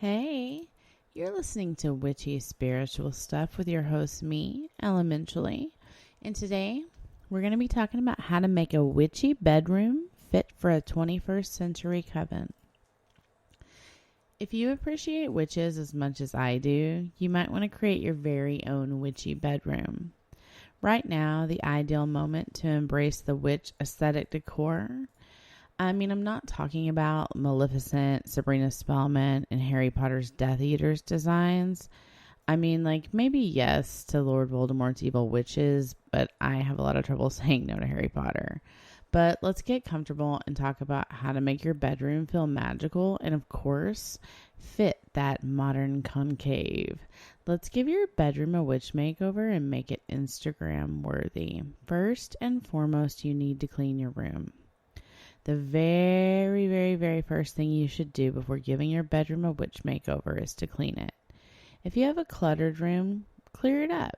Hey, you're listening to Witchy Spiritual Stuff with your host, me, Elementally. And today, we're going to be talking about how to make a witchy bedroom fit for a 21st century coven. If you appreciate witches as much as I do, you might want to create your very own witchy bedroom. Right now, the ideal moment to embrace the witch aesthetic decor. I'm not talking about Maleficent, Sabrina Spellman, and Harry Potter's Death Eaters designs. Maybe yes to Lord Voldemort's evil witches, but I have a lot of trouble saying no to Harry Potter. But let's get comfortable and talk about how to make your bedroom feel magical and, of course, fit that modern concave. Let's give your bedroom a witch makeover and make it Instagram worthy. First and foremost, you need to clean your room. The very, very, very first thing you should do before giving your bedroom a witch makeover is to clean it. If you have a cluttered room, clear it up.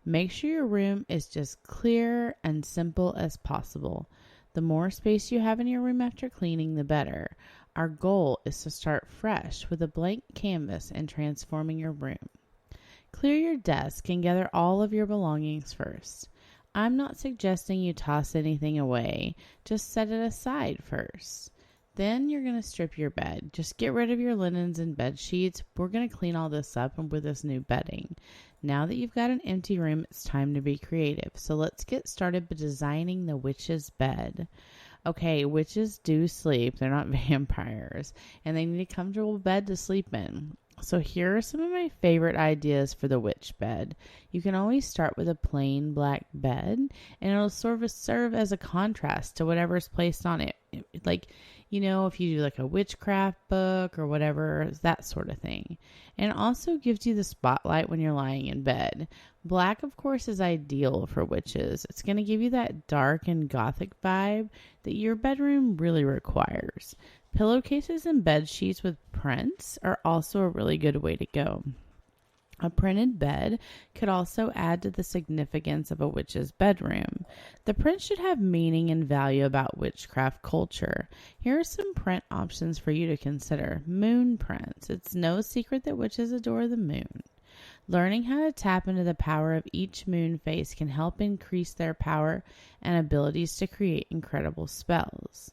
Make sure your room is just clear and simple as possible. The more space you have in your room after cleaning, the better. Our goal is to start fresh with a blank canvas and transforming your room. Clear your desk and gather all of your belongings first. I'm not suggesting you toss anything away. Just set it aside first. Then you're going to strip your bed. Just get rid of your linens and bed sheets. We're going to clean all this up with this new bedding. Now that you've got an empty room, it's time to be creative. So let's get started by designing the witch's bed. Okay, witches do sleep. They're not vampires. And they need a comfortable bed to sleep in. So here are some of my favorite ideas for the witch bed. You can always start with a plain black bed, and it'll serve as a contrast to whatever's placed on it. If you do like a witchcraft book or whatever, that sort of thing. And it also gives you the spotlight when you're lying in bed. Black, of course, is ideal for witches. It's going to give you that dark and gothic vibe that your bedroom really requires. Pillowcases and bed sheets with prints are also a really good way to go. A printed bed could also add to the significance of a witch's bedroom. The print should have meaning and value about witchcraft culture. Here are some print options for you to consider. Moon prints. It's no secret that witches adore the moon. Learning how to tap into the power of each moon phase can help increase their power and abilities to create incredible spells.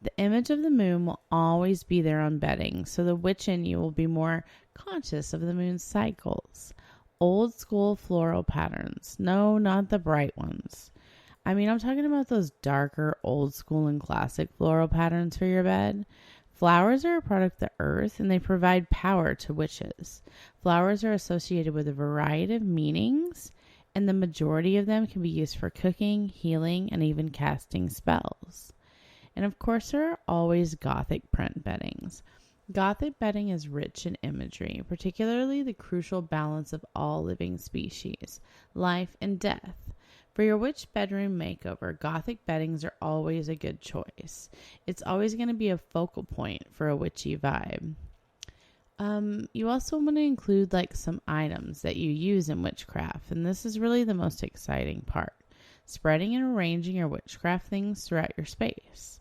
The image of the moon will always be there on bedding, so the witch in you will be more conscious of the moon's cycles. Old school floral patterns. No, not the bright ones. I'm talking about those darker, old school and classic floral patterns for your bed. Flowers are a product of the earth, and they provide power to witches. Flowers are associated with a variety of meanings, and the majority of them can be used for cooking, healing, and even casting spells. And of course, there are always Gothic print beddings. Gothic bedding is rich in imagery, particularly the crucial balance of all living species, life and death. For your witch bedroom makeover, Gothic beddings are always a good choice. It's always going to be a focal point for a witchy vibe. You also want to include some items that you use in witchcraft, and this is really the most exciting part. Spreading and arranging your witchcraft things throughout your space.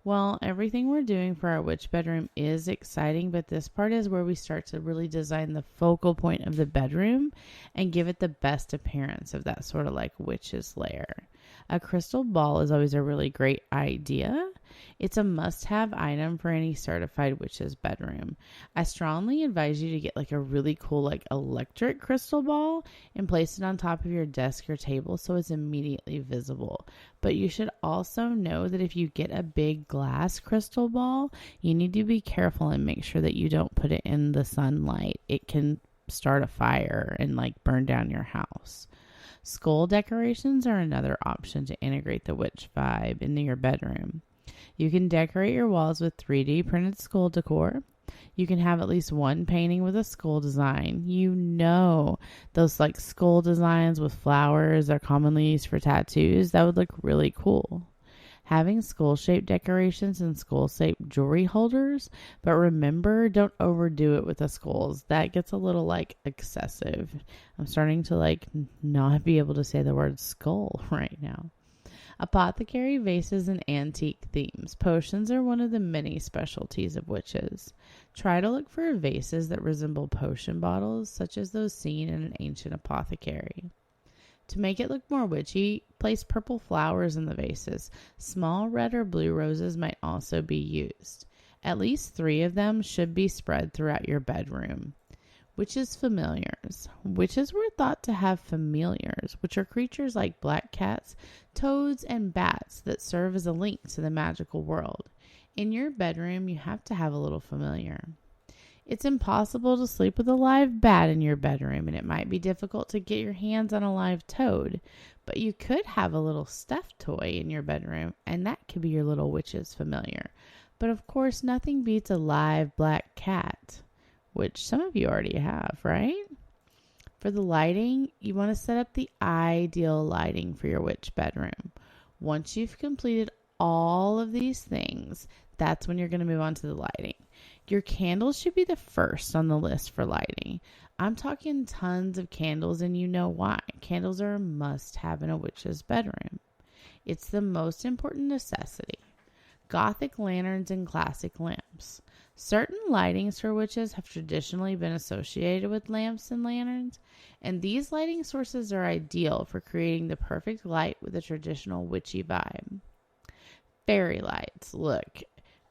Well, everything we're doing for our witch bedroom is exciting, but this part is where we start to really design the focal point of the bedroom and give it the best appearance of that sort of witch's lair. A crystal ball is always a really great idea. It's a must-have item for any certified witch's bedroom. I strongly advise you to get a really cool electric crystal ball and place it on top of your desk or table so it's immediately visible. But you should also know that if you get a big glass crystal ball, you need to be careful and make sure that you don't put it in the sunlight. It can start a fire and burn down your house. Skull decorations are another option to integrate the witch vibe into your bedroom. You can decorate your walls with 3D printed skull decor. You can have at least one painting with a skull design. Those skull designs with flowers are commonly used for tattoos. That would look really cool. Having skull-shaped decorations and skull-shaped jewelry holders, but remember, don't overdo it with the skulls. That gets a little excessive. I'm starting to not be able to say the word skull right now. Apothecary vases and antique themes. Potions are one of the many specialties of witches. Try to look for vases that resemble potion bottles, such as those seen in an ancient apothecary. To make it look more witchy, place purple flowers in the vases. Small red or blue roses might also be used. At least 3 of them should be spread throughout your bedroom. Witches' familiars. Witches were thought to have familiars, which are creatures like black cats, toads, and bats that serve as a link to the magical world. In your bedroom, you have to have a little familiar. It's impossible to sleep with a live bat in your bedroom, and it might be difficult to get your hands on a live toad, but you could have a little stuffed toy in your bedroom, and that could be your little witch's familiar. But of course, nothing beats a live black cat, which some of you already have, right? For the lighting, you want to set up the ideal lighting for your witch bedroom. Once you've completed all of these things, that's when you're going to move on to the lighting. Your candles should be the first on the list for lighting. I'm talking tons of candles, and you know why. Candles are a must-have in a witch's bedroom. It's the most important necessity. Gothic lanterns and classic lamps. Certain lightings for witches have traditionally been associated with lamps and lanterns, and these lighting sources are ideal for creating the perfect light with a traditional witchy vibe. Fairy lights. Look,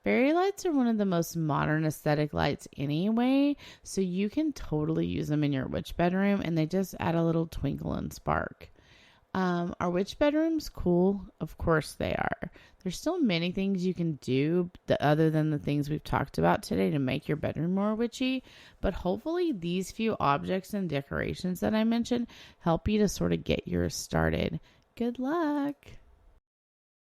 fairy lights are one of the most modern aesthetic lights anyway, so you can totally use them in your witch bedroom, and they just add a little twinkle and spark. Are witch bedrooms cool? Of course they are. There's still many things you can do other than the things we've talked about today to make your bedroom more witchy, but hopefully these few objects and decorations that I mentioned help you to sort of get yours started. Good luck!